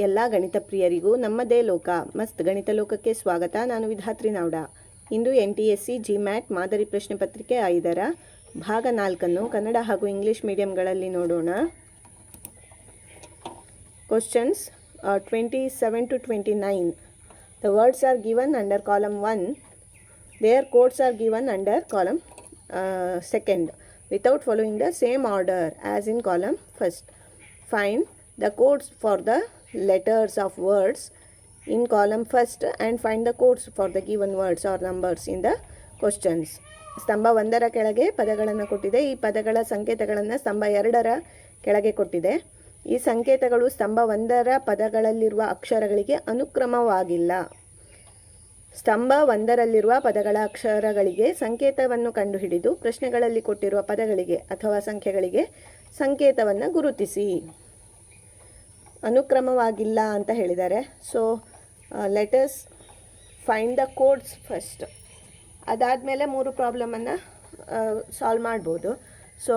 ಎಲ್ಲ ಗಣಿತ ಪ್ರಿಯರಿಗೂ ನಮ್ಮದೇ ಲೋಕ ಮಸ್ತ್ ಗಣಿತ ಲೋಕಕ್ಕೆ ಸ್ವಾಗತ. ನಾನು ವಿಧಾತ್ರಿ ನಾವ್ಡ. ಇಂದು NTSC GMAT ಮಾದರಿ ಪ್ರಶ್ನೆ ಪತ್ರಿಕೆ 5ರ ಭಾಗ 4 ಕನ್ನಡ ಹಾಗೂ ಇಂಗ್ಲಿಷ್ ಮೀಡಿಯಂಗಳಲ್ಲಿ ನೋಡೋಣ. Questions 27 to 29. The words are given under column 1. Their codes are given under column 2nd without following the same order as in column 1st. Find the codes for the letters of words in column 1st and find the codes for the given words or numbers in the questions. ಸ್ತಂಭ 1ರ ಕೆಳಗೆ ಪದಗಳನ್ನು ಕೊಟ್ಟಿದೆ. ಈ ಪದಗಳ ಸಂಕೇತಗಳನ್ನು ಸ್ತಂಭ 2ರ ಕೆಳಗೆ ಕೊಟ್ಟಿದೆ. ಈ ಸಂಕೇತಗಳು ಸ್ತಂಭ 1ರ ಪದಗಳಲ್ಲಿರುವ ಅಕ್ಷರಗಳಿಗೆ ಅನುಕ್ರಮವಾಗಿಲ್ಲ. ಸ್ತಂಭ 1ರಲ್ಲಿರುವ ಪದಗಳ ಅಕ್ಷರಗಳಿಗೆ ಸಂಕೇತವನ್ನು ಕಂಡುಹಿಡಿದು ಪ್ರಶ್ನೆಗಳಲ್ಲಿ ಕೊಟ್ಟಿರುವ ಪದಗಳಿಗೆ ಅಥವಾ ಸಂಖ್ಯೆಗಳಿಗೆ ಸಂಕೇತವನ್ನು ಗುರುತಿಸಿ. ಅನುಕ್ರಮವಾಗಿಲ್ಲ ಅಂತ ಹೇಳಿದ್ದಾರೆ. So let us find the codes first. ಅದಾದಮೇಲೆ 3 ಪ್ರಾಬ್ಲಮನ್ನು ಸಾಲ್ವ್ ಮಾಡ್ಬೋದು. ಸೊ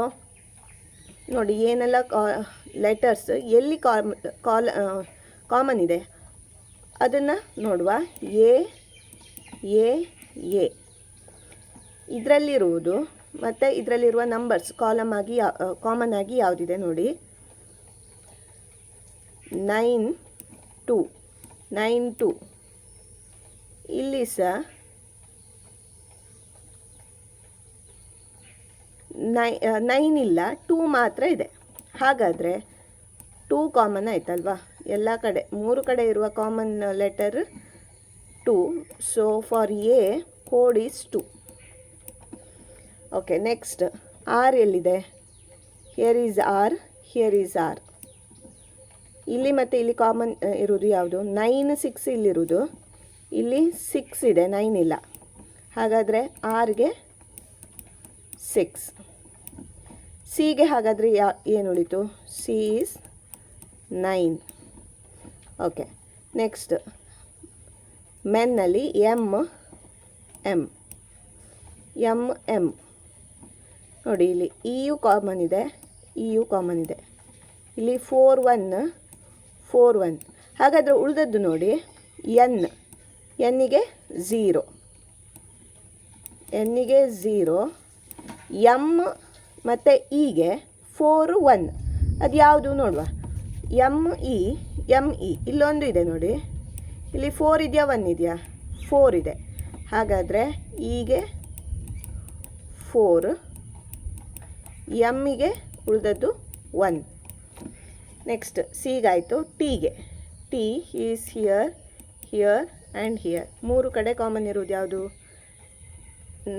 ನೋಡಿ, ಏನೆಲ್ಲ ಲೆಟರ್ಸ್ ಎಲ್ಲಿ ಕಾಮನ್ ಇದೆ ಅದನ್ನು ನೋಡುವ. ಎ ಇದರಲ್ಲಿರುವುದು ಮತ್ತು ಇದರಲ್ಲಿರುವ ನಂಬರ್ಸ್ ಕಾಮನ್ ಆಗಿ ಯಾವುದಿದೆ ನೋಡಿ. 9 2 ಇಲ್ಲಿ ಸಹ 9 ಇಲ್ಲ, 2 ಮಾತ್ರ ಇದೆ. ಹಾಗಾದರೆ 2 ಕಾಮನ್ ಆಯ್ತಲ್ವಾ? ಎಲ್ಲ ಕಡೆ 3 ಕಡೆ ಇರುವ common letter 2. So for a code is 2. Okay, next R ಎಲ್ಲಿದೆ? Here is R, here is R. ಇಲ್ಲಿ ಮತ್ತು ಇಲ್ಲಿ ಕಾಮನ್ ಇರೋದು ಯಾವುದು? 9 6 ಇಲ್ಲಿರೋದು. ಇಲ್ಲಿ 6 ಇದೆ, 9 ಇಲ್ಲ. ಹಾಗಾದರೆ ಆರ್ಗೆ 6. ಸಿಗೆ ಹಾಗಾದರೆ ಏನು ಉಳಿತು? C is 9. ಓಕೆ, ನೆಕ್ಸ್ಟ್ ಮೆನ್ನಲ್ಲಿ ಎಮ್ ನೋಡಿ, ಇಲ್ಲಿ ಇ ಯು ಕಾಮನ್ ಇದೆ, ಇಲ್ಲಿ 4 1. ಹಾಗಾದರೆ ಉಳಿದದ್ದು ನೋಡಿ, ಎನ್ನಿಗೆ 0, ಎಮ್ ಮತ್ತು ಇಗೆ 4 1. ಅದು ಯಾವುದು ನೋಡುವ. ಎಮ್ ಇ ಇಲ್ಲೊಂದು ಇದೆ ನೋಡಿ. ಇಲ್ಲಿ 4 ಇದೆಯಾ 1 ಇದೆಯಾ? 4 ಇದೆ. ಹಾಗಾದರೆ ಇಗೆ 4, ಎಮ್ಮಿಗೆ ಉಳಿದದ್ದು 1. ನೆಕ್ಸ್ಟ್ ಸಿಗಾಯಿತು. T is here and here. 3 ಕಡೆ ಕಾಮನ್ ಇರೋದು ಯಾವುದು?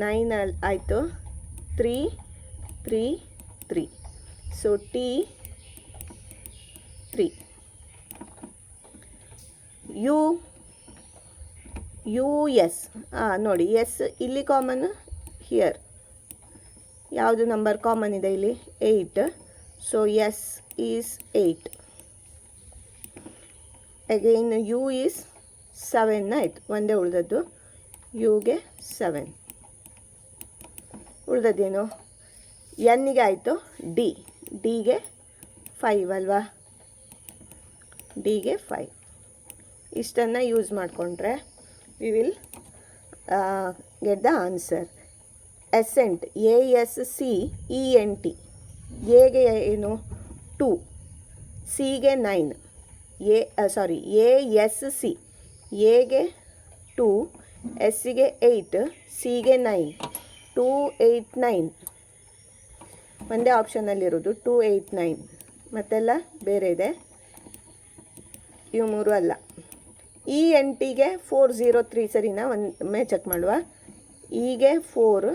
9 ಆಯಿತು. 3. So T 3. ಯು ಎಸ್ ನೋಡಿ, ಎಸ್ ಇಲ್ಲಿ ಕಾಮನ್, ಹಿಯರ್ ಯಾವುದು ನಂಬರ್ ಕಾಮನ್ ಇದೆ? ಇಲ್ಲಿ 8. So S is 8. Again U is 7 ಆಯಿತು, ಒಂದೇ ಉಳಿದದ್ದು. ಯುಗೆ 7. ಉಳಿದದ್ದೇನು? ಎನ್ನಿಗೆ ಆಯಿತು ಡಿಗೆ 5 ಅಲ್ವಾ? ಡಿಗೆ 5. ಇಷ್ಟನ್ನು ಯೂಸ್ ಮಾಡಿಕೊಂಡ್ರೆ we will get the answer. Ascent ASCENT. ಎಗೆ ಏನು? 2, ಸಿಗೆ 9. ASC ಎಗೆ 2, ಎಸ್ಸಿಗೆ 8, ಸಿಗೆ 9. 2 8 9 ಒಂದೇ ಆಪ್ಷನಲ್ಲಿರೋದು. 2 8 9 ಮತ್ತೆಲ್ಲ ಬೇರೆ ಇದೆ. ಇವು 3 ಅಲ್ಲ. ENTಗೆ 403 ಸರಿನಾ? ಒಮ್ಮೆ ಚೆಕ್ ಮಾಡುವ. ಇಗೆ 4,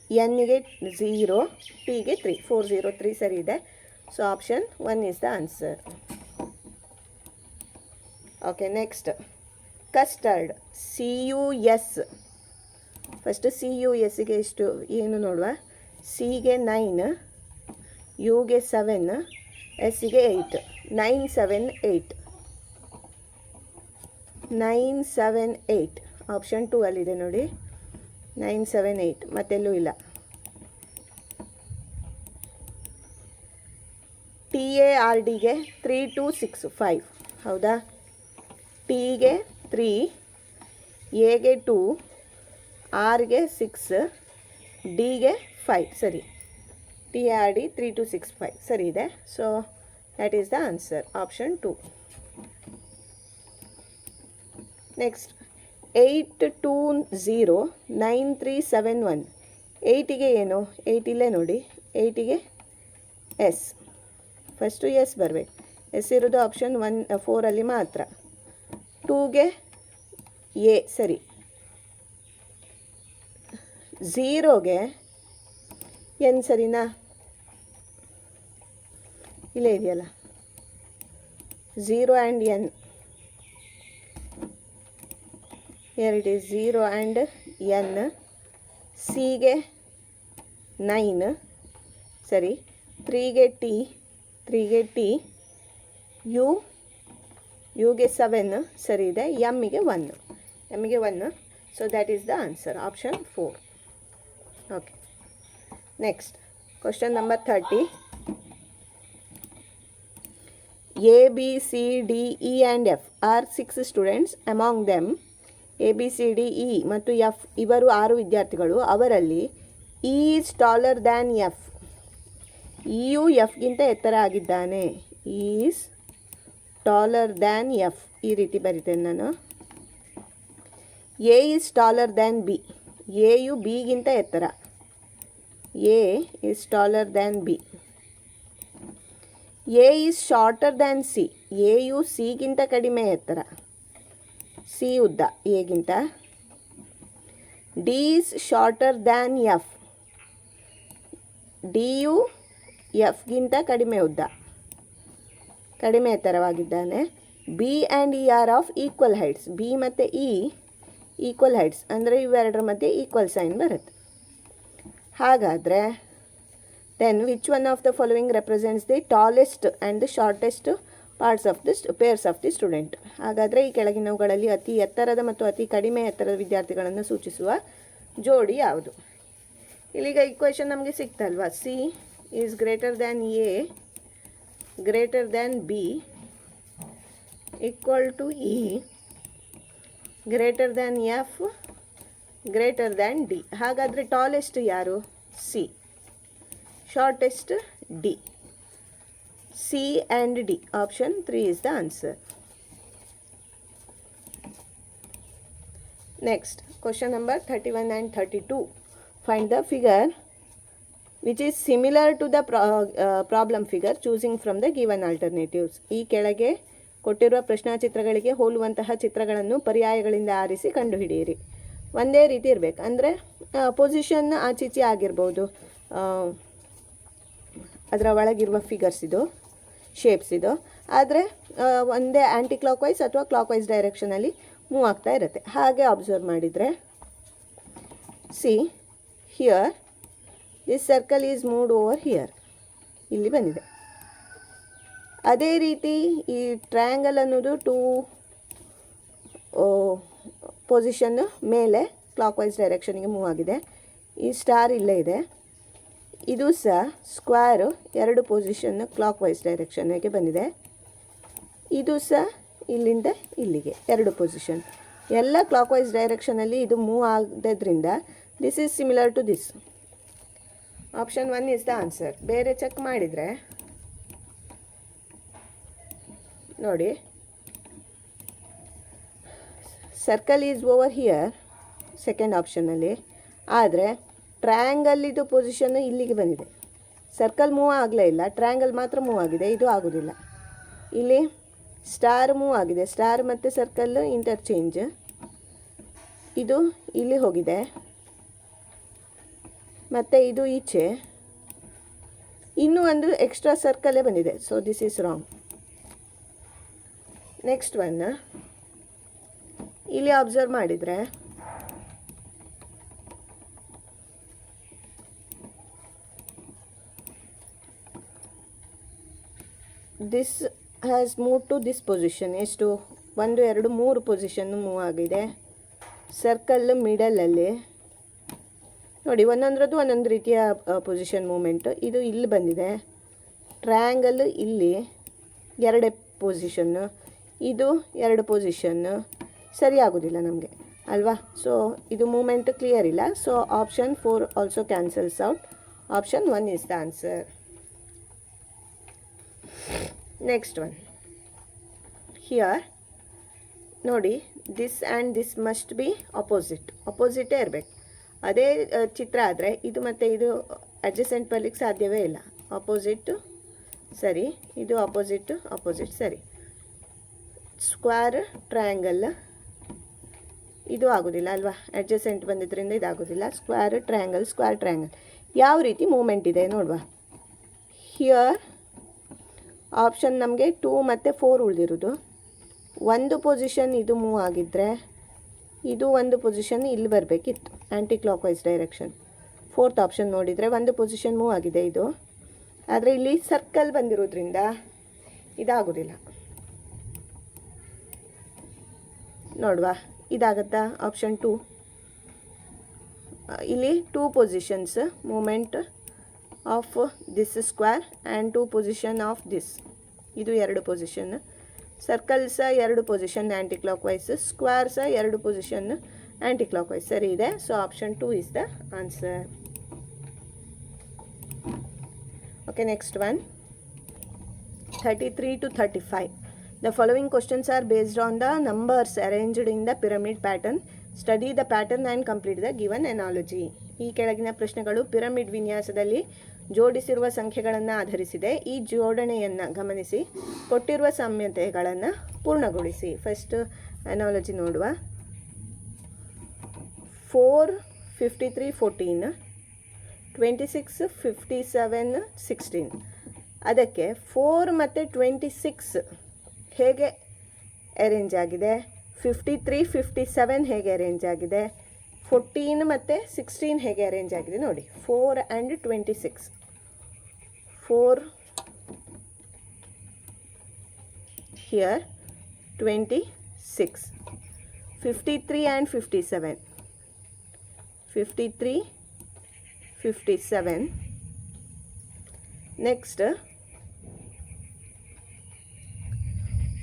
ಎನ್ನಿಗೆ 0, ಟಿಗೆ 3. 403 ಸರಿ ಇದೆ. So option 1 is the answer. Okay, next custard. CUS. First CUSಗೆ ಎಷ್ಟು ಏನು ನೋಡುವ. ಸಿಗೆ 9, ಯುಗೆ 7, ಎಸ್ಸಿಗೆ 8. 9 7 8. 9 7 8 ಆಪ್ಷನ್ 2 ಅಲ್ಲಿದೆ ನೋಡಿ. 9 7 8 ಮತ್ತೆಲ್ಲೂ ಇಲ್ಲ. ಟಿ TARDಗೆ 3 2 6 5 ಹೌದಾ? ಟಿಗೆ 3, ಎಗೆ 2, ಆರ್ಗೆ 6, ಡಿಗೆ 5 ಸರಿ. TARD 3 2 6 5 ಸರಿ ಇದೆ. So that is the answer option 2. Next 8209 371. 8ಗೆ ಏನು? 8 ಇಲ್ಲೇ ನೋಡಿ. 8ಗೆ ಎಸ್, ಫಸ್ಟು ಎಸ್ ಬರಬೇಕು. ಎಸ್ ಇರೋದು ಆಪ್ಷನ್ 4ಅಲ್ಲಿ ಮಾತ್ರ. 2ಗೆ ಎ ಸರಿ. 0ಗೆ ಎನ್ ಸರಿನಾ? ಇಲ್ಲೇ ಇದೆಯಲ್ಲ 0 and N. Here it is 0 and N. ಸಿಗೆ 9 ಸರಿ. 3ಗೆ ಟಿ, ಯುಗೆ 7 ಸರಿ ಇದೆ. ಎಮ್ಮಿಗೆ 1. So that is the answer option 4. Okay, next question number 30. A, B, C, D, E and F are 6 students. Among them A, B, C, D, E ಮತ್ತು F ಇವರು 6 ವಿದ್ಯಾರ್ಥಿಗಳು. ಅವರಲ್ಲಿ E is taller than F. ಇಯು ಎಫ್ಗಿಂತ ಎತ್ತರ ಆಗಿದ್ದಾನೆ. Is taller than F. ಈ ರೀತಿ ಬರಿತೇನೆ ನಾನು. A is taller than B. ಎಯು ಬಿಗಿಂತ ಎತ್ತರ. A is taller than B. A is shorter than C. ಎಯು ಸಿಗಿಂತ ಕಡಿಮೆ ಎತ್ತರ. ಸಿ ಉದ್ದ ಎಗಿಂತ. D is shorter than F. ಡಿಯು ಎಫ್ಗಿಂತ ಕಡಿಮೆ ಉದ್ದ, ಕಡಿಮೆ ಎತ್ತರವಾಗಿದ್ದಾನೆ. B and E are of equal heights. B ಮತ್ತು ಇ ಈಕ್ವಲ್ ಹೈಟ್ಸ್ ಅಂದರೆ ಇವೆರಡರ ಮಧ್ಯೆ ಈಕ್ವಲ್ ಸೈನ್ ಬರುತ್ತೆ. ಹಾಗಾದರೆ then which one of the following represents the tallest and the shortest pairs of the student. ಹಾಗಾದರೆ ಈ ಕೆಳಗಿನವುಗಳಲ್ಲಿ ಅತಿ ಎತ್ತರದ ಮತ್ತು ಅತಿ ಕಡಿಮೆ ಎತ್ತರದ ವಿದ್ಯಾರ್ಥಿಗಳನ್ನು ಸೂಚಿಸುವ ಜೋಡಿ ಯಾವುದು? ಇಲ್ಲಿಗ ಈಕ್ವೇಷನ್ ನಮಗೆ ಸಿಕ್ತಲ್ವಾ? C is greater than A greater than B equal to E greater than F greater than D. ಹಾಗಾದರೆ ಟಾಲೆಸ್ಟ್ ಯಾರು? C. Shortest D. C and D. Option 3 is the answer. Next question number 31 and 32. Find the figure which is similar to the problem figure choosing from the given alternatives. ಈ ಕೆಳಗೆ ಕೊಟ್ಟಿರುವ ಪ್ರಶ್ನಾಚಿತ್ರಗಳಿಗೆ ಹೋಲುವಂತಹ ಚಿತ್ರಗಳನ್ನು ಪರ್ಯಾಯಗಳಿಂದ ಆರಿಸಿ ಕಂಡುಹಿಡಿಯಿರಿ. ಒಂದೇ ರೀತಿ ಇರಬೇಕು. ಅಂದರೆ ಪೊಸಿಷನ್ ಆಚೀಚೆ ಆಗಿರ್ಬೋದು, ಅದರ ಒಳಗಿರುವ ಫಿಗರ್ಸ್ ಇದು, ಶೇಪ್ಸ್ ಇದು. ಆದರೆ ಒಂದೇ ಆ್ಯಂಟಿ ಕ್ಲಾಕ್ ವೈಸ್ ಅಥವಾ ಕ್ಲಾಕ್ ವೈಸ್ ಡೈರೆಕ್ಷನಲ್ಲಿ ಮೂವ್ ಆಗ್ತಾ ಇರುತ್ತೆ. ಹಾಗೆ ಅಬ್ಸರ್ವ್ ಮಾಡಿದರೆ see here this circle is moved over here. ಇಲ್ಲಿ ಬಂದಿದೆ. ಅದೇ ರೀತಿ ಈ ಟ್ರಯಾಂಗಲ್ ಅನ್ನೋದು 2 ಪೊಸಿಷನ್ನು ಮೇಲೆ ಕ್ಲಾಕ್ ವೈಸ್ ಡೈರೆಕ್ಷನ್ಗೆ ಮೂವ್ ಆಗಿದೆ. ಈ ಸ್ಟಾರ್ ಇಲ್ಲೇ ಇದೆ. ಇದು ಸಹ ಸ್ಕ್ವೇರು 2 ಪೊಸಿಷನ್ನು ಕ್ಲಾಕ್ ವೈಸ್ ಡೈರೆಕ್ಷನ್ಗೆ ಬಂದಿದೆ. ಇದು ಸಹ ಇಲ್ಲಿಂದ ಇಲ್ಲಿಗೆ 2 ಪೊಸಿಷನ್. ಎಲ್ಲ ಕ್ಲಾಕ್ ವೈಸ್ ಡೈರೆಕ್ಷನಲ್ಲಿ ಇದು ಮೂವ್ ಆಗೋದ್ರಿಂದ this is similar to this. Option 1 is the answer. ಬೇರೆ ಚೆಕ್ ಮಾಡಿದರೆ ನೋಡಿ, circle is over here second ಆಪ್ಷನ್ನಲ್ಲಿ. ಆದರೆ ಟ್ರಯಾಂಗಲ್ಲಿದು ಪೊಸಿಷನ್ನು ಇಲ್ಲಿಗೆ ಬಂದಿದೆ. ಸರ್ಕಲ್ ಮೂವ್ ಆಗಲೇ ಇಲ್ಲ, ಟ್ರಯಾಂಗಲ್ ಮಾತ್ರ ಮೂವ್ ಆಗಿದೆ. ಇದು ಆಗೋದಿಲ್ಲ. ಇಲ್ಲಿ ಸ್ಟಾರ್ ಮೂವ್ ಆಗಿದೆ. ಸ್ಟಾರ್ ಮತ್ತು ಸರ್ಕಲ್ ಇಂಟರ್ಚೇಂಜ್. ಇದು ಇಲ್ಲಿ ಹೋಗಿದೆ ಮತ್ತು ಇದು ಈಚೆ. ಇನ್ನೂ ಒಂದು ಎಕ್ಸ್ಟ್ರಾ ಸರ್ಕಲೇ ಬಂದಿದೆ. So this is wrong. Next one, ಇಲ್ಲಿ ಅಬ್ಸರ್ವ್ ಮಾಡಿದರೆ this has move to this position. ಎಷ್ಟು? 1 2 3 ಪೊಸಿಷನ್ನು ಮೂವ್ ಆಗಿದೆ. ಸರ್ಕಲ್ ಮಿಡಲಲ್ಲಿ ನೋಡಿ, ಒಂದೊಂದರದ್ದು ಒಂದೊಂದು ರೀತಿಯ ಪೊಸಿಷನ್ ಮೂಮೆಂಟು. ಇದು ಇಲ್ಲಿ ಬಂದಿದೆ, ಟ್ರಯಾಂಗಲ್ ಇಲ್ಲಿ 2 ಪೊಸಿಷನ್ನು, ಇದು 2 ಪೊಸಿಷನ್ನು, ಸರಿ ಆಗೋದಿಲ್ಲ ನಮಗೆ ಅಲ್ವಾ. ಸೊ ಇದು ಮೂಮೆಂಟ್ ಕ್ಲಿಯರ್ ಇಲ್ಲ. So option 4 also cancels out. Option 1 is the answer. Next one here ನೋಡಿ, this and this must be ಅಪೋಸಿಟೇ ಇರಬೇಕು. ಅದೇ ಚಿತ್ರ ಆದರೆ ಇದು ಮತ್ತು ಇದು ಅಡ್ಜಸೆಂಟ್ ಬರಲಿಕ್ಕೆ ಸಾಧ್ಯವೇ ಇಲ್ಲ. ಅಪೋಸಿಟ್ ಸರಿ, ಇದು ಅಪೋಸಿಟ್ ಸರಿ. ಸ್ಕ್ವೇರ್ ಟ್ರಯಾಂಗಲ್ ಇದು ಆಗೋದಿಲ್ಲ ಅಲ್ವಾ, ಅಡ್ಜಸೆಂಟ್ ಬಂದಿದ್ದರಿಂದ ಇದಾಗೋದಿಲ್ಲ. ಸ್ಕ್ವೇರ್ ಟ್ರಯಾಂಗಲ್ ಯಾವ ರೀತಿ ಮೂಮೆಂಟ್ ಇದೆ ನೋಡುವ. ಹಿಯರ್ ಆಪ್ಷನ್ ನಮಗೆ 2 ಮತ್ತು 4 ಉಳಿದಿರೋದು. ಒಂದು ಪೊಸಿಷನ್ ಇದು ಮೂವ್ ಆಗಿದ್ದರೆ ಇದು ಒಂದು ಪೊಸಿಷನ್ ಇಲ್ಲಿ ಬರಬೇಕಿತ್ತು, anticlockwise direction. 4th option ನೋಡಿದರೆ ಒಂದು ಪೊಸಿಷನ್ ಮೂವ್ ಆಗಿದೆ ಇದು, ಆದರೆ ಇಲ್ಲಿ ಸರ್ಕಲ್ ಬಂದಿರೋದ್ರಿಂದ ಇದಾಗೋದಿಲ್ಲ ನೋಡುವ. ಇದಾಗತ್ತಾ ಆಪ್ಷನ್ 2. ಇಲ್ಲಿ 2 positions, moment of this square and 2 position of this. ಇದು 2 position. Circles 2 position anticlockwise, squares 2 position anticlockwise ಸರಿ ಇದೆ. So option 2 is the answer. Okay, next one 33 to 35. The following questions are based on the numbers arranged in the pyramid pattern. Study the pattern and complete the given analogy. ಈ ಕೆಳಗಿನ ಪ್ರಶ್ನೆಗಳು pyramid ವಿನ್ಯಾಸದಲ್ಲಿ ಜೋಡಿಸಿರುವ ಸಂಖ್ಯೆಗಳನ್ನು ಆಧರಿಸಿದೆ. ಈ ಜೋಡಣೆಯನ್ನು ಗಮನಿಸಿ ಕೊಟ್ಟಿರುವ ಸಾಮ್ಯತೆಗಳನ್ನು ಪೂರ್ಣಗೊಳಿಸಿ. ಫಸ್ಟ್ ಅನಾಲಜಿ ನೋಡುವ. 4 53 14, 26 57 16. ಅದಕ್ಕೆ 4 ಮತ್ತು 26 ಹೇಗೆ ಅರೇಂಜ್ ಆಗಿದೆ, 53 57 ಹೇಗೆ ಅರೇಂಜ್ ಆಗಿದೆ, 14 ಮತ್ತು 16 ಹೇಗೆ ಅರೇಂಜ್ ಆಗಿದೆ ನೋಡಿ. 4 and 26, 4 here 26, 53 and 57, 53 57. Next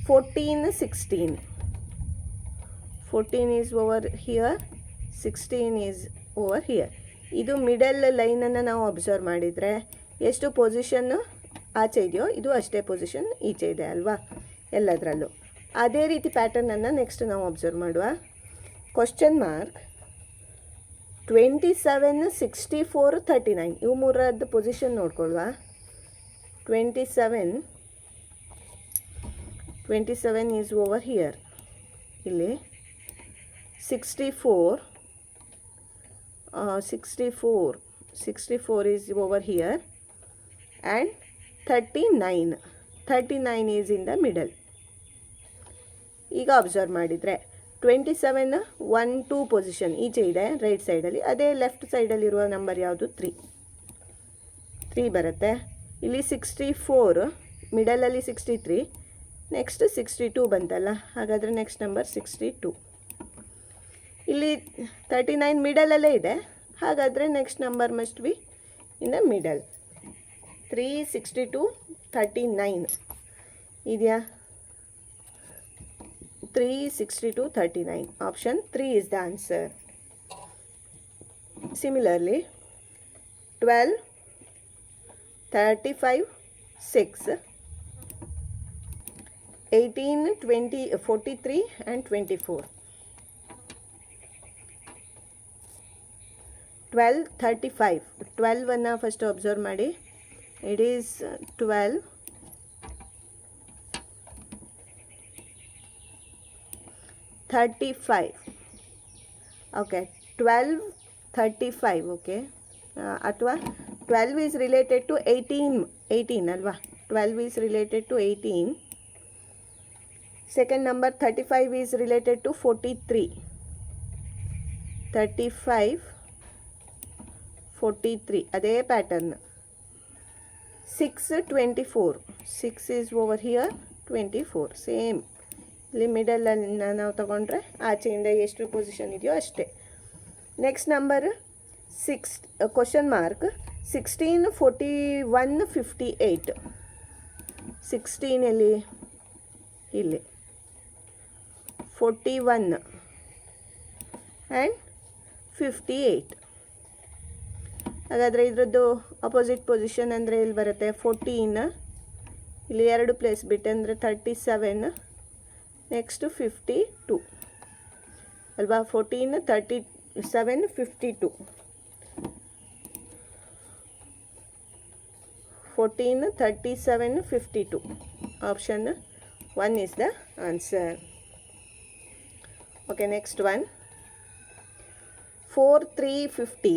14 16, 14 is over here, 16 is over here. ಇದು ಮಿಡಲ್ ಲೈನನ್ನು ನಾವು ಅಬ್ಸರ್ವ್ ಮಾಡಿದರೆ ಎಷ್ಟು ಪೊಸಿಷನ್ನು ಆಚೆ ಇದೆಯೋ ಇದು ಅಷ್ಟೇ ಪೊಸಿಷನ್ ಈಚೆ ಇದೆ ಅಲ್ವಾ ಎಲ್ಲದರಲ್ಲೂ. ಅದೇ ರೀತಿ ಪ್ಯಾಟರ್ನನ್ನು ನೆಕ್ಸ್ಟ್ ನಾವು ಅಬ್ಸರ್ವ್ ಮಾಡುವ. ಕ್ವಶನ್ ಮಾರ್ಕ್ 27 64 39 ಇವು ಮೂರದ್ದು ಪೊಸಿಷನ್ ನೋಡ್ಕೊಳ್ವಾ. 27 is over here. ಇಲ್ಲಿ 64 is over here and 39 is in the middle. ಈಗ ಅಬ್ಸರ್ವ್ ಮಾಡಿದರೆ 27 1 2 ಪೊಸಿಷನ್ ಈಚೆ ಇದೆ ರೈಟ್ ಸೈಡಲ್ಲಿ, ಅದೇ ಲೆಫ್ಟ್ ಸೈಡಲ್ಲಿರುವ ನಂಬರ್ ಯಾವುದು 3 ಬರುತ್ತೆ. ಇಲ್ಲಿ 64 ಮಿಡಲಲ್ಲಿ 63, ನೆಕ್ಸ್ಟ್ 62 ಬಂತಲ್ಲ, ಹಾಗಾದರೆ ನೆಕ್ಸ್ಟ್ ನಂಬರ್ 62. ಇಲ್ಲಿ 39 ಮಿಡಲಲ್ಲೇ ಇದೆ, ಹಾಗಾದರೆ next number must be in the middle. 3 62 39 ಇದೆಯಾ? 3 62 39. Option 3 is the answer. Similarly 12 35 6, 18 20 43 and 24. 12 35, 12 ಅನ್ನು ಫಸ್ಟ್ ಅಬ್ಸರ್ವ್ ಮಾಡಿ. It is 12 35. ಓಕೆ, 12 35. ಓಕೆ, ಅಥವಾ 12 ಈಸ್ ರಿಲೇಟೆಡ್ ಟು 18 ಅಲ್ವಾ? 12 is related to 18. Second number 35 is related to 43. 35 43 ಅದೇ pattern. 6 24, 6 is over here 24 same. ಇಲ್ಲಿ ಮಿಡಲನ್ನು ನಾವು ತಗೊಂಡ್ರೆ ಆಚೆಯಿಂದ ಎಷ್ಟು ಪೊಸಿಷನ್ ಇದೆಯೋ ಅಷ್ಟೇ. Next number 6 question mark 16 41 58. 16 ಎಲ್ಲಿ? ಇಲ್ಲಿ. 41 ಆ್ಯಂಡ್ 58. ಹಾಗಾದರೆ ಇದರದ್ದು ಅಪೋಸಿಟ್ ಪೊಸಿಷನ್ ಅಂದರೆ ಇಲ್ಲಿ ಬರುತ್ತೆ 14, ಇಲ್ಲಿ 2 ಪ್ಲೇಸ್ ಬಿಟ್ಟು ಅಂದರೆ 37, ನೆಕ್ಸ್ಟು 52 ಅಲ್ವಾ? 14, 37, 52. 14, 37, 52. Option 1 is the answer. Okay, next one. 4, 3, 50,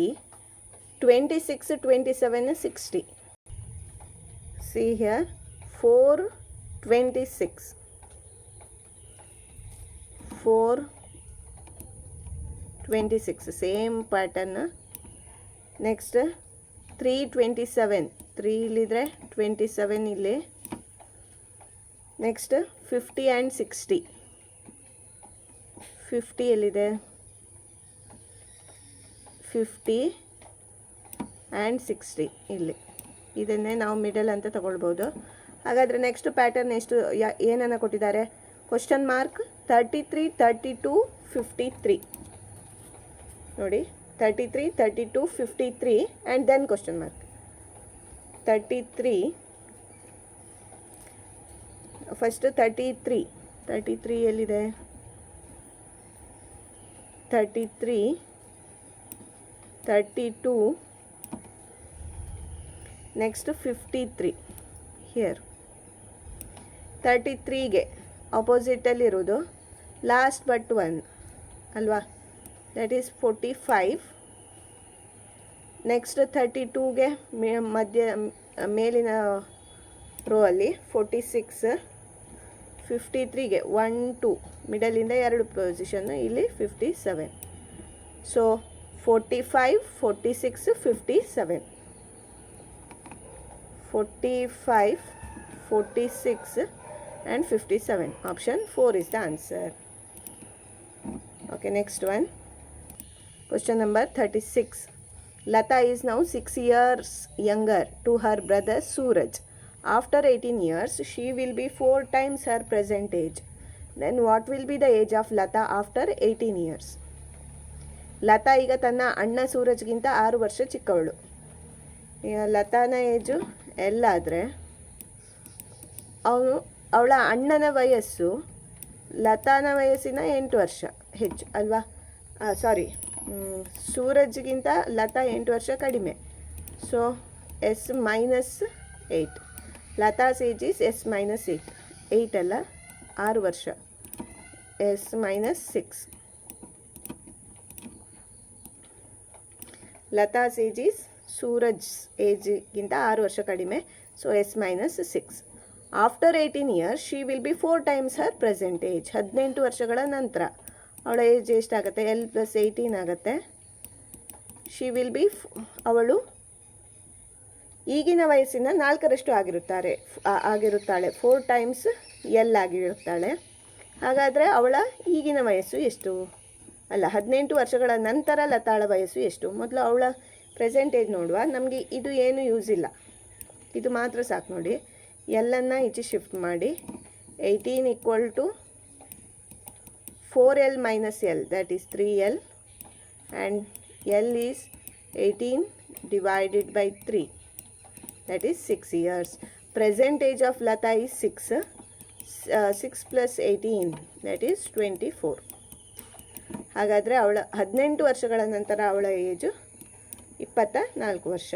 26, 27, 60. See here, 4, 26. 4, 26, same pattern. Next 3, 27. 3 ಇಲ್ಲಿದ್ರೆ 27 ಇಲ್ಲಿ. Next 50 and 60. 50 ಎಲ್ಲಿದೆ? 50 ಆ್ಯಂಡ್ 60 ಇಲ್ಲಿ. ಇದನ್ನೇ ನಾವು ಮಿಡಲ್ ಅಂತ ತಗೊಳ್ಬೋದು. ಹಾಗಾದರೆ ನೆಕ್ಸ್ಟ್ ಪ್ಯಾಟರ್ನ್ ಎಷ್ಟು ಏನನ್ನು ಕೊಟ್ಟಿದ್ದಾರೆ? ಕ್ವಶನ್ ಮಾರ್ಕ್ 33, 32, 53 ನೋಡಿ. 33, 32, 53 and then question mark. 33 first 33 ಎಲ್ಲಿದೆ? 33, 32, ನೆಕ್ಸ್ಟ್ 53 ಹಿಯರ್. 33ಗೆ ಅಪೋಸಿಟಲ್ಲಿರೋದು ಲಾಸ್ಟ್ ಬಟ್ 1 ಅಲ್ವಾ? That is 45. ನೆಕ್ಸ್ಟ್ 32ಗೆ ಮಧ್ಯ ಮೇಲಿನ ರೋ ಅಲ್ಲಿ 46. 53ಗೆ 1, 2 ಮಿಡಲಿಂದ 2 ಪೊಸಿಷನ್ ಇಲ್ಲಿ 57. So 45, 46, 57. 45, 46 and 57. Option 4 is the answer. Okay, next one. Question number 36. Lata is now 6 years younger to her brother Suraj. After 18 years, she will be 4 times her present age. Then what will be the age of Lata after 18 years? Lata ಈಗ ತನ್ನ ಅಣ್ಣ ಸೂರಜ್ಗಿಂತ 6 ವರ್ಷ ಚಿಕ್ಕವಳು. ಈಗ ಲತಾನ age ಎಲ್ಲಾದರೆ ಅವಳ ಅಣ್ಣನ ವಯಸ್ಸು ಲತಾನ ವಯಸ್ಸಿನ 8 ವರ್ಷ ಹೆಚ್ಚು ಅಲ್ವಾ? ಸಾರಿ, ಸೂರಜ್ಗಿಂತ ಲತಾ 8 ವರ್ಷ ಕಡಿಮೆ. So S minus 8. Latha's age is S minus 8. 8 ಅಲ್ಲ, 6 ವರ್ಷ. S minus 6. Latha's age is Suraj ಏಜ್ಗಿಂತ 6 ವರ್ಷ ಕಡಿಮೆ. So S minus 6. After 18 years she will be 4 times her present age. 18 ವರ್ಷಗಳ ನಂತರ ಅವಳ ಏಜ್ ಎಷ್ಟಾಗುತ್ತೆ? L plus 18 ಆಗುತ್ತೆ. ಶಿ ವಿಲ್ ಬಿ, ಅವಳು ಈಗಿನ ವಯಸ್ಸಿನ 4ರಷ್ಟು ಆಗಿರುತ್ತಾಳೆ. 4 ಟೈಮ್ಸ್ L ಆಗಿರುತ್ತಾಳೆ. ಹಾಗಾದರೆ ಅವಳ ಈಗಿನ ವಯಸ್ಸು ಎಷ್ಟು? ಅಲ್ಲ, 18 ವರ್ಷಗಳ ನಂತರ ಲತಾಳ ವಯಸ್ಸು ಎಷ್ಟು? ಮೊದಲು ಅವಳ ಪ್ರೆಸೆಂಟ್ ಏಜ್ ನೋಡುವ. ನಮಗೆ ಇದು ಏನು ಯೂಸ್ ಇಲ್ಲ, ಇದು ಮಾತ್ರ ಸಾಕು ನೋಡಿ. ಎಲ್ಲನ್ನು ಈಚೆ ಶಿಫ್ಟ್ ಮಾಡಿ. 18 equal to 4L minus L, that is 3L, and L is 18 divided by 3, that is 6 years. Present age of Lata is 6. 6 plus 18, that is 24. ಹಾಗಾದರೆ ಅವಳ 18 ವರ್ಷಗಳ ನಂತರ ಅವಳ ಏಜು 24 ವರ್ಷ.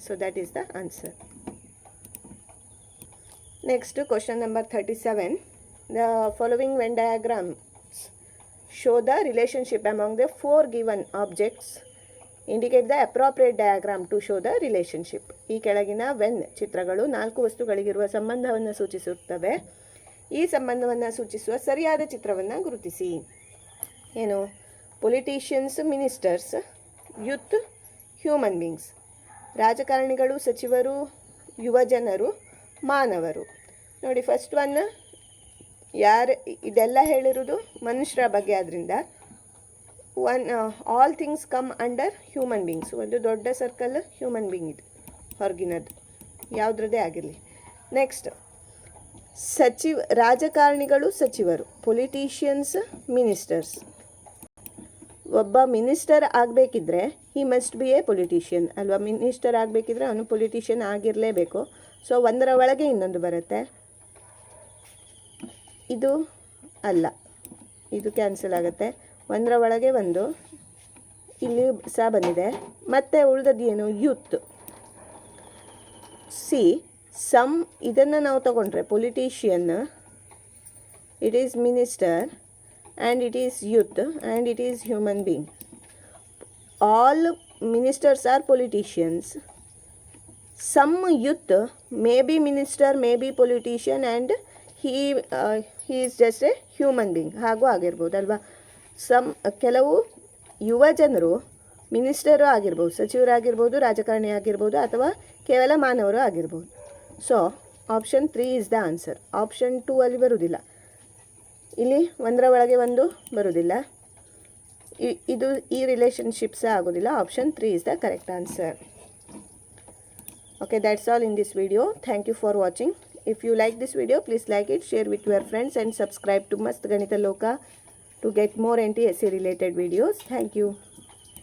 So that is the answer. Next question number 37. The following when diagrams show the relationship among the 4 given objects. Indicate the appropriate diagram to show the relationship. ಈ ಕೆಳಗಿನ when ಚಿತ್ರಗಳು 4 ವಸ್ತುಗಳಿಗಿರುವ ಸಂಬಂಧವನ್ನು ಸೂಚಿಸುತ್ತವೆ. ಈ ಸಂಬಂಧವನ್ನು ಸೂಚಿಸುವ ಸರಿಯಾದ ಚಿತ್ರವನ್ನು ಗುರುತಿಸಿ. ಏನು? Politicians, ministers, youth, human beings. ರಾಜಕಾರಣಿಗಳು, ಸಚಿವರು, ಯುವಜನರು, ಮಾನವರು. ನೋಡಿ, ಫಸ್ಟ್ ಒನ್ ಇದೆಲ್ಲ ಹೇಳಿರೋದು ಮನುಷ್ಯರ ಬಗ್ಗೆ. ಆದ್ದರಿಂದ all things come under human beings. ಒಂದು ದೊಡ್ಡ ಸರ್ಕಲ್ ಹ್ಯೂಮನ್ ಬೀಯಿಂಗ್ ಇದು, ಹೊರಗಿನದ್ದು ಯಾವುದ್ರದ್ದೇ ಆಗಿರಲಿ. ನೆಕ್ಸ್ಟ್ ರಾಜಕಾರಣಿಗಳು ಸಚಿವರು, ಪೊಲಿಟಿಷಿಯನ್ಸ್ ಮಿನಿಸ್ಟರ್ಸ್. ಒಬ್ಬ ಮಿನಿಸ್ಟರ್ ಆಗಬೇಕಿದ್ರೆ he must be a politician ಅಲ್ವಾ. ಮಿನಿಸ್ಟರ್ ಆಗಬೇಕಿದ್ರೆ ಅವನು ಪೊಲಿಟಿಷಿಯನ್ ಆಗಿರಲೇಬೇಕು. ಸೊ ಒಂದರ ಒಳಗೆ ಇನ್ನೊಂದು ಬರುತ್ತೆ. ಇದು ಅಲ್ಲ, ಇದು ಕ್ಯಾನ್ಸಲ್ ಆಗುತ್ತೆ. ಒಂದರ ಒಳಗೆ ಒಂದು ಇಲ್ಲಿ ಸಹ ಬಂದಿದೆ. ಮತ್ತು ಉಳಿದದ್ದು ಏನು, ಯೂತ್. ಸಿ ಇದನ್ನು ನಾವು ತಗೊಂಡ್ರೆ politician, it is minister and it is youth and it is human being. All ministers are politicians. Some youth may be minister, may be politician and he is just a human being ಹಾಗೂ ಆಗಿರ್ಬೋದು ಅಲ್ವಾ. ಕೆಲವು ಯುವ ಜನರು minister ಆಗಿರ್ಬೋದು, ಸಚಿವರಾಗಿರ್ಬೋದು, ರಾಜಕಾರಣಿ ಆಗಿರ್ಬೋದು, ಅಥವಾ ಕೇವಲ ಮಾನವರು ಆಗಿರ್ಬೋದು. So option 3 is the answer. Option 2 ಅಲ್ಲಿ ಬರುವುದಿಲ್ಲ. ಇಲ್ಲಿ ಒಂದರ ಒಳಗೆ ಒಂದು ಬರುವುದಿಲ್ಲ. ಈ ರಿಲೇಷನ್ಶಿಪ್ ಸಹ ಆಗೋದಿಲ್ಲ. Option 3 is the correct answer. Okay, that's all in this video. Thank you for watching. If you like this video, please like it, share with your friends and subscribe to Mast Ganita Loka to get more NTSC related videos. Thank you.